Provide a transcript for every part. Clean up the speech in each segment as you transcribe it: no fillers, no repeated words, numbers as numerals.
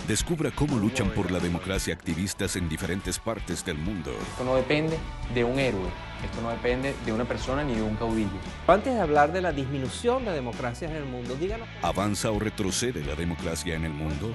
Descubra cómo luchan por la democracia activistas en diferentes partes del mundo. Esto no depende de un héroe, esto no depende de una persona ni de un caudillo. Antes de hablar de la disminución de democracias en el mundo, díganos... ¿Avanza o retrocede la democracia en el mundo?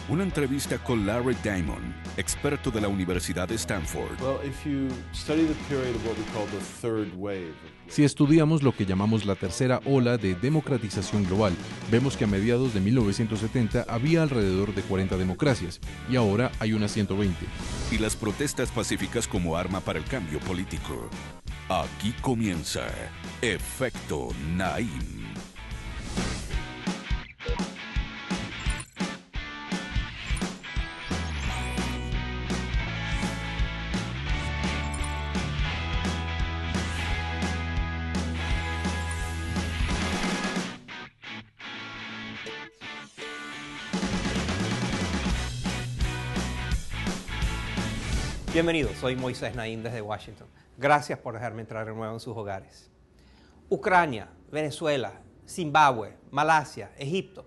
Una entrevista con Larry Diamond, experto de la Universidad de Stanford. Si estudiamos lo que llamamos la tercera ola de democratización global, vemos que a mediados de 1970 había alrededor de 40 democracias y ahora hay unas 120. Y las protestas pacíficas como arma para el cambio político. Aquí comienza Efecto Naim. Bienvenidos, soy Moisés Naim desde Washington. Gracias por dejarme entrar de nuevo en sus hogares. Ucrania, Venezuela, Zimbabue, Malasia, Egipto,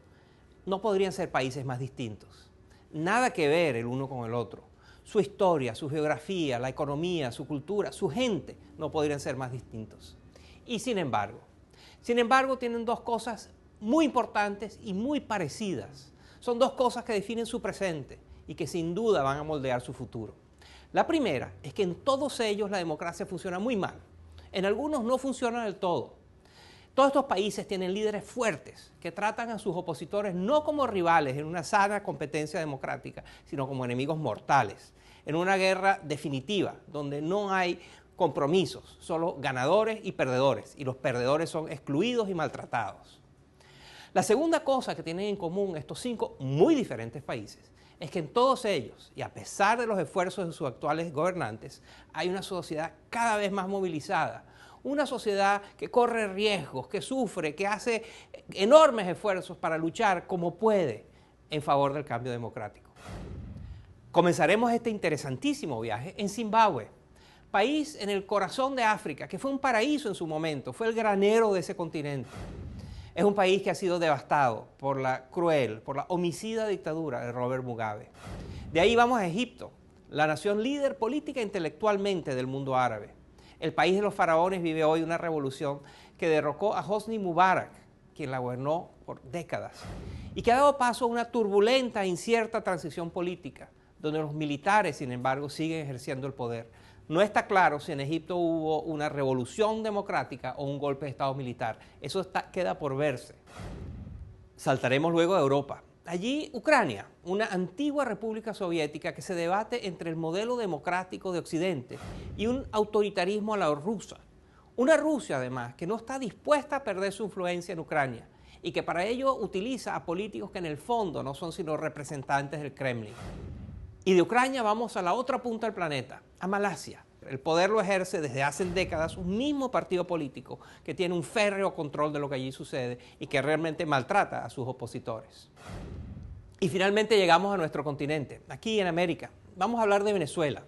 no podrían ser países más distintos. Nada que ver el uno con el otro. Su historia, su geografía, la economía, su cultura, su gente no podrían ser más distintos. Y sin embargo, tienen dos cosas muy importantes y muy parecidas. Son dos cosas que definen su presente y que sin duda van a moldear su futuro. La primera es que en todos ellos la democracia funciona muy mal. En algunos no funciona del todo. Todos estos países tienen líderes fuertes que tratan a sus opositores no como rivales en una sana competencia democrática, sino como enemigos mortales, en una guerra definitiva, donde no hay compromisos, solo ganadores y perdedores, y los perdedores son excluidos y maltratados. La segunda cosa que tienen en común estos 5 muy diferentes países es que en todos ellos, y a pesar de los esfuerzos de sus actuales gobernantes, hay una sociedad cada vez más movilizada, una sociedad que corre riesgos, que sufre, que hace enormes esfuerzos para luchar como puede en favor del cambio democrático. Comenzaremos este interesantísimo viaje en Zimbabue, país en el corazón de África, que fue un paraíso en su momento, fue el granero de ese continente. Es un país que ha sido devastado por la cruel, por la homicida dictadura de Robert Mugabe. De ahí vamos a Egipto, la nación líder política e intelectualmente del mundo árabe. El país de los faraones vive hoy una revolución que derrocó a Hosni Mubarak, quien la gobernó por décadas, y que ha dado paso a una turbulenta e incierta transición política, donde los militares, sin embargo, siguen ejerciendo el poder. No está claro si en Egipto hubo una revolución democrática o un golpe de Estado militar. Eso queda por verse. Saltaremos luego a Europa. Allí, Ucrania, una antigua república soviética que se debate entre el modelo democrático de Occidente y un autoritarismo a la rusa. Una Rusia, además, que no está dispuesta a perder su influencia en Ucrania y que para ello utiliza a políticos que en el fondo no son sino representantes del Kremlin. Y de Ucrania vamos a la otra punta del planeta, a Malasia. El poder lo ejerce desde hace décadas un mismo partido político que tiene un férreo control de lo que allí sucede y que realmente maltrata a sus opositores. Y finalmente llegamos a nuestro continente, aquí en América. Vamos a hablar de Venezuela,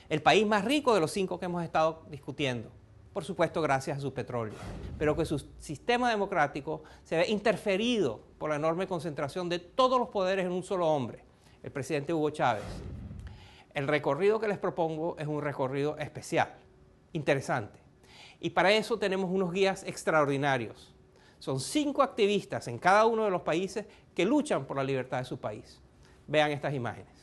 el país más rico de los 5 que hemos estado discutiendo. Por supuesto, gracias a su petróleo, pero que su sistema democrático se ve interferido por la enorme concentración de todos los poderes en un solo hombre, el presidente Hugo Chávez. El recorrido que les propongo es un recorrido especial, interesante. Y para eso tenemos unos guías extraordinarios. Son 5 activistas en cada uno de los países que luchan por la libertad de su país. Vean estas imágenes.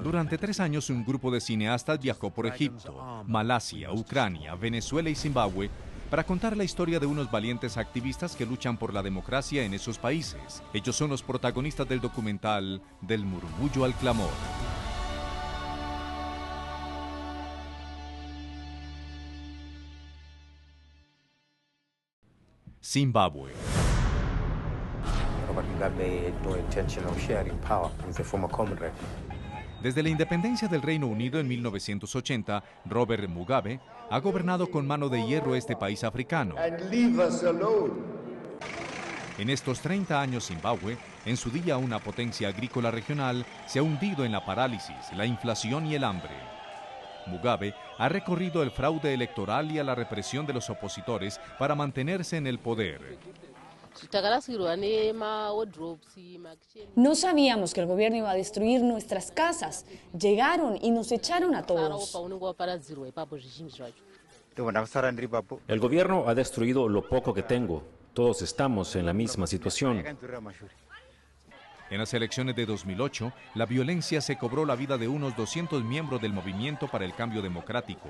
Durante 3 años, un grupo de cineastas viajó por Egipto, Malasia, Ucrania, Venezuela y Zimbabue para contar la historia de unos valientes activistas que luchan por la democracia en esos países. Ellos son los protagonistas del documental Del murmullo al clamor. Zimbabue. Robert Mugabe had no intention of sharing power with the former comrade. Desde la independencia del Reino Unido en 1980, Robert Mugabe ha gobernado con mano de hierro este país africano. En estos 30 años, Zimbabue, en su día una potencia agrícola regional, se ha hundido en la parálisis, la inflación y el hambre. Mugabe ha recorrido el fraude electoral y a la represión de los opositores para mantenerse en el poder. No sabíamos que el gobierno iba a destruir nuestras casas. Llegaron y nos echaron a todos. El gobierno ha destruido lo poco que tengo. Todos estamos en la misma situación. En las elecciones de 2008, la violencia se cobró la vida de unos 200 miembros del Movimiento para el Cambio Democrático.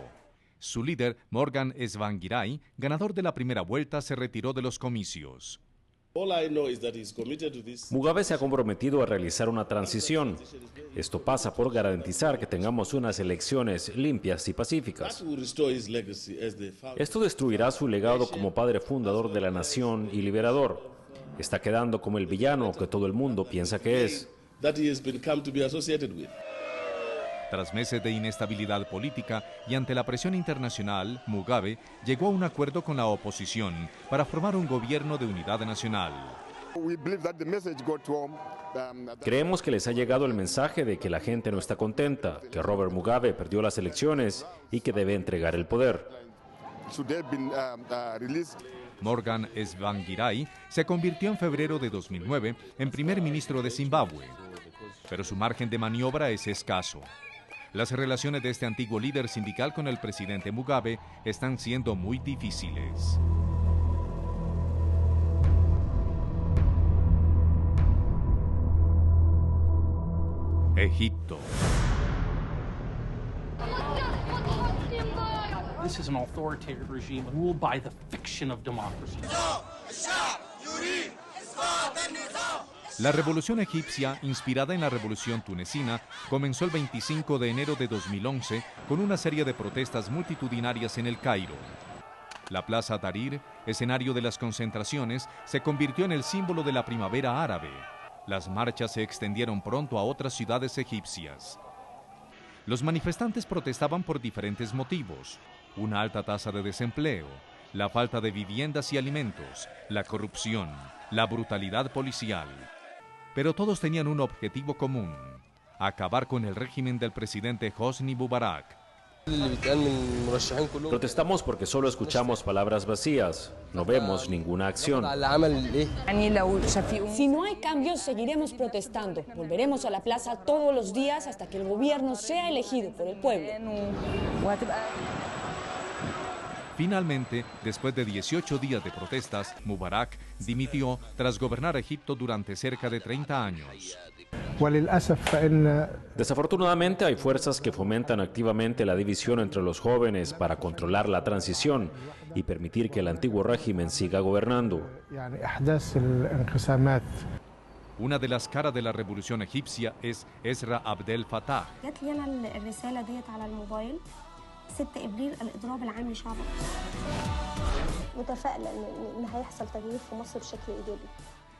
Su líder, Morgan Tsvangirai, ganador de la primera vuelta, se retiró de los comicios. Mugabe se ha comprometido a realizar una transición. Esto pasa por garantizar que tengamos unas elecciones limpias y pacíficas. Esto destruirá su legado como padre fundador de la nación y liberador. Está quedando como el villano que todo el mundo piensa que es. Tras meses de inestabilidad política y ante la presión internacional, Mugabe llegó a un acuerdo con la oposición para formar un gobierno de unidad nacional. Creemos que les ha llegado el mensaje de que la gente no está contenta, que Robert Mugabe perdió las elecciones y que debe entregar el poder. Morgan Tsvangirai se convirtió en febrero de 2009 en primer ministro de Zimbabue, pero su margen de maniobra es escaso. Las relaciones de este antiguo líder sindical con el presidente Mugabe están siendo muy difíciles. Egipto. This is an authoritarian regime ruled by the fiction of democracy. La revolución egipcia, inspirada en la revolución tunecina, comenzó el 25 de enero de 2011 con una serie de protestas multitudinarias en el Cairo. La Plaza Tahrir, escenario de las concentraciones, se convirtió en el símbolo de la primavera árabe. Las marchas se extendieron pronto a otras ciudades egipcias. Los manifestantes protestaban por diferentes motivos: una alta tasa de desempleo, la falta de viviendas y alimentos, la corrupción, la brutalidad policial. Pero todos tenían un objetivo común: acabar con el régimen del presidente Hosni Mubarak. Protestamos porque solo escuchamos palabras vacías, no vemos ninguna acción. Si no hay cambios, seguiremos protestando. Volveremos a la plaza todos los días hasta que el gobierno sea elegido por el pueblo. Finalmente, después de 18 días de protestas, Mubarak dimitió tras gobernar Egipto durante cerca de 30 años. Desafortunadamente hay fuerzas que fomentan activamente la división entre los jóvenes para controlar la transición y permitir que el antiguo régimen siga gobernando. Una de las caras de la revolución egipcia es Ezra Abdel Fattah.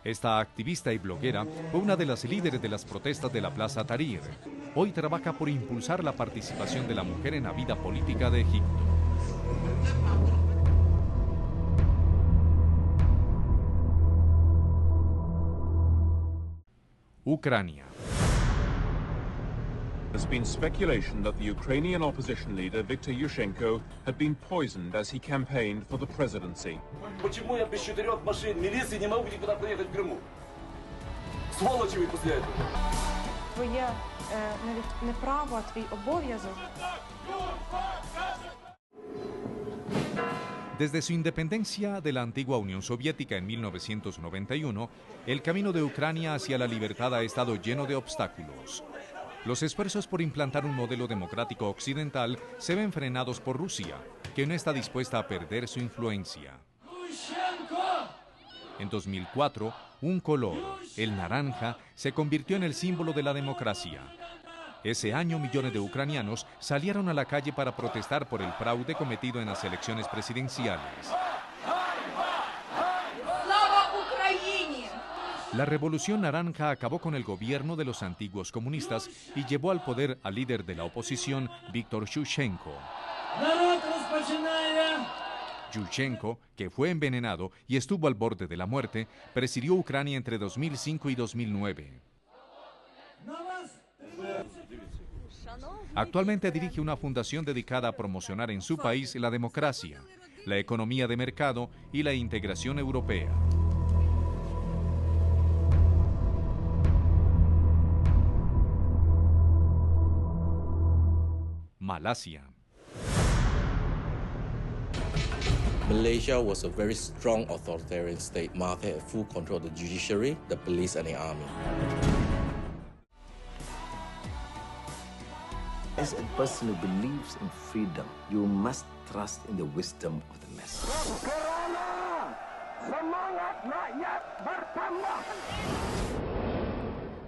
Esta activista y bloguera fue una de las líderes de las protestas de la Plaza Tahrir. Hoy trabaja por impulsar la participación de la mujer en la vida política de Egipto. Ucrania. There's been speculation that the Ukrainian opposition leader Viktor Yushchenko had been poisoned as he campaigned for the presidency. Почему я без 4 машин милиции не могу никуда проехать в Крыму? Сволочи вы после этого. Твоє не право, а твій обов'язок. Desde su independencia de la antigua Unión Soviética en 1991, el camino de Ucrania hacia la libertad ha estado lleno de obstáculos. Los esfuerzos por implantar un modelo democrático occidental se ven frenados por Rusia, que no está dispuesta a perder su influencia. En 2004, un color, el naranja, se convirtió en el símbolo de la democracia. Ese año, millones de ucranianos salieron a la calle para protestar por el fraude cometido en las elecciones presidenciales. La Revolución Naranja acabó con el gobierno de los antiguos comunistas y llevó al poder al líder de la oposición, Víctor Yushchenko. Yushchenko, que fue envenenado y estuvo al borde de la muerte, presidió Ucrania entre 2005 y 2009. Actualmente dirige una fundación dedicada a promocionar en su país la democracia, la economía de mercado y la integración europea. Malasia. Malaysia was a very strong authoritarian state. Mahathir had full control of the judiciary, the police, and the army. As a person who believes in freedom, you must trust in the wisdom of the masses.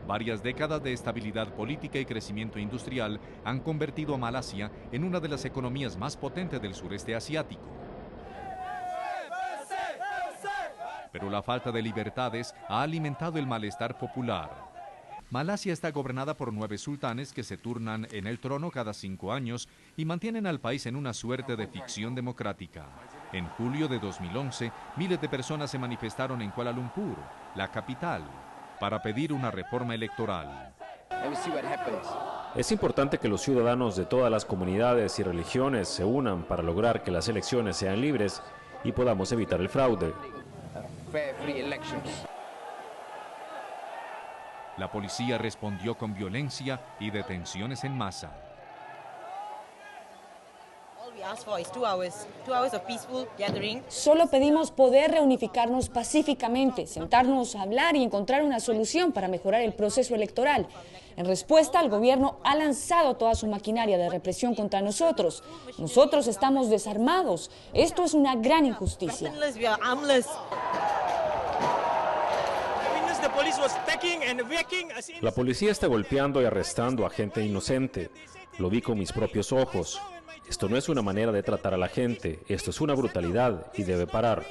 Varias décadas de estabilidad política y crecimiento industrial han convertido a Malasia en una de las economías más potentes del sureste asiático. Pero la falta de libertades ha alimentado el malestar popular. Malasia está gobernada por 9 sultanes que se turnan en el trono cada 5 años y mantienen al país en una suerte de ficción democrática. En julio de 2011, miles de personas se manifestaron en Kuala Lumpur, la capital, para pedir una reforma electoral. Es importante que los ciudadanos de todas las comunidades y religiones se unan para lograr que las elecciones sean libres y podamos evitar el fraude. La policía respondió con violencia y detenciones en masa. Solo pedimos poder reunificarnos pacíficamente, sentarnos a hablar y encontrar una solución para mejorar el proceso electoral. En respuesta, el gobierno ha lanzado toda su maquinaria de represión contra nosotros. Nosotros estamos desarmados. Esto es una gran injusticia. La policía está golpeando y arrestando a gente inocente. Lo vi con mis propios ojos. Esto no es una manera de tratar a la gente. Esto es una brutalidad y debe parar.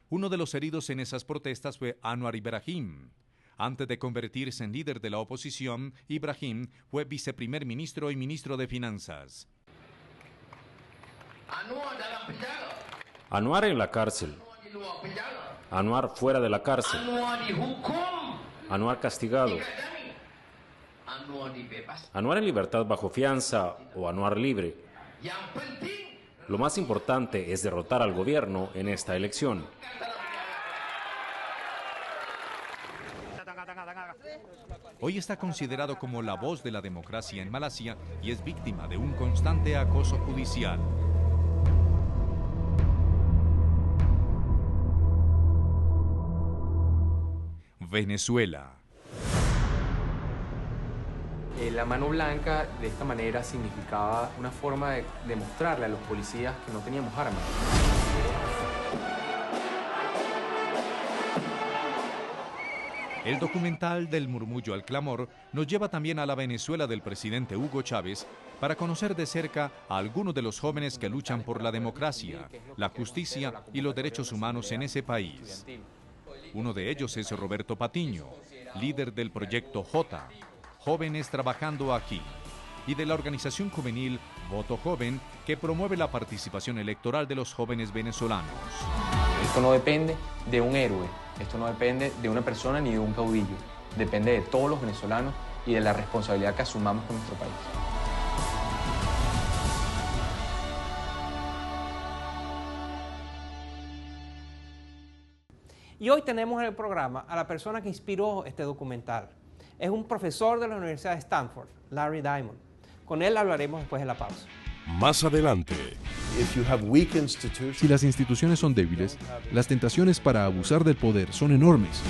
Uno de los heridos en esas protestas fue Anwar Ibrahim. Antes de convertirse en líder de la oposición, Ibrahim fue viceprimer ministro y ministro de Finanzas. Anwar en la cárcel. Anwar fuera de la cárcel. Anwar castigado. Anwar en libertad bajo fianza o Anwar libre. Lo más importante es derrotar al gobierno en esta elección. Hoy está considerado como la voz de la democracia en Malasia y es víctima de un constante acoso judicial. Venezuela. La mano blanca de esta manera significaba una forma de demostrarle a los policías que no teníamos armas. El documental Del Murmullo al Clamor nos lleva también a la Venezuela del presidente Hugo Chávez para conocer de cerca a algunos de los jóvenes que luchan por la democracia, la justicia y los derechos humanos en ese país. Uno de ellos es Roberto Patiño, líder del proyecto J, Jóvenes Trabajando Aquí, y de la organización juvenil Voto Joven, que promueve la participación electoral de los jóvenes venezolanos. Esto no depende de un héroe, esto no depende de una persona ni de un caudillo, depende de todos los venezolanos y de la responsabilidad que asumamos con nuestro país. Y hoy tenemos en el programa a la persona que inspiró este documental. Es un profesor de la Universidad de Stanford, Larry Diamond. Con él hablaremos después de la pausa. Más adelante. Si las instituciones son débiles, las tentaciones para abusar del poder son enormes.